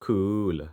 cool.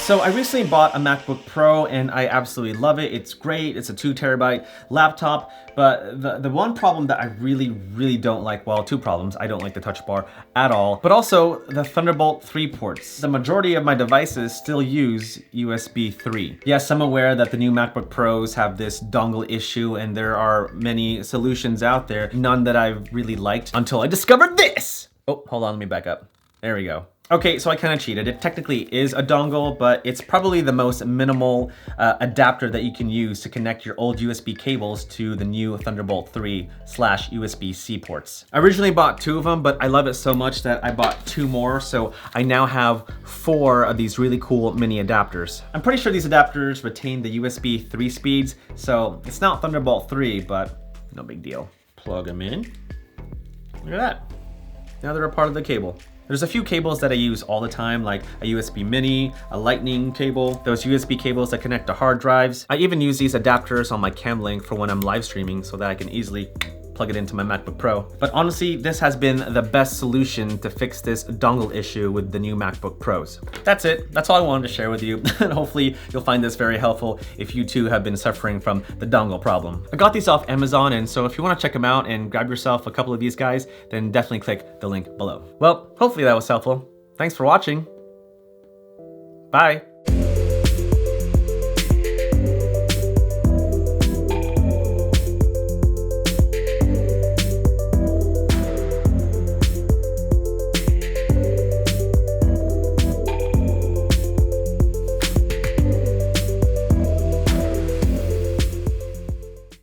So I recently bought a MacBook Pro and I absolutely love it. It's great. It's a 2 terabyte laptop, but the one problem that I really don't like, well, 2 problems. I don't like the touch bar at all, but also the Thunderbolt 3 ports. The majority of my devices still use USB 3. Yes, I'm aware that the new MacBook Pros have this dongle issue and there are many solutions out there, none that I've really liked until I discovered this. Oh, hold on, let me back up. There we go. Okay, so I kind of cheated. It technically is a dongle, but it's probably the most minimal adapter that you can use to connect your old USB cables to the new Thunderbolt 3/USB-C ports. I originally bought 2 of them, but I love it so much that I bought 2 more, so I now have 4 of these really cool mini adapters. I'm pretty sure these adapters retain the USB 3 speeds, so it's not Thunderbolt 3, but no big deal. Plug them in. Look at that. Now they're a part of the cable. There's a few cables that I use all the time, like a USB mini, a lightning cable, those USB cables that connect to hard drives. I even use these adapters on my Cam Link for when I'm live streaming so that I can easily plug it into my MacBook Pro. But honestly, this has been the best solution to fix this dongle issue with the new MacBook Pros. That's it. That's all I wanted to share with you. And hopefully you'll find this very helpful if you too have been suffering from the dongle problem. I got these off Amazon, and so if you want to check them out and grab yourself a couple of these guys, then definitely click the link below. Well, hopefully that was helpful. Thanks for watching. Bye.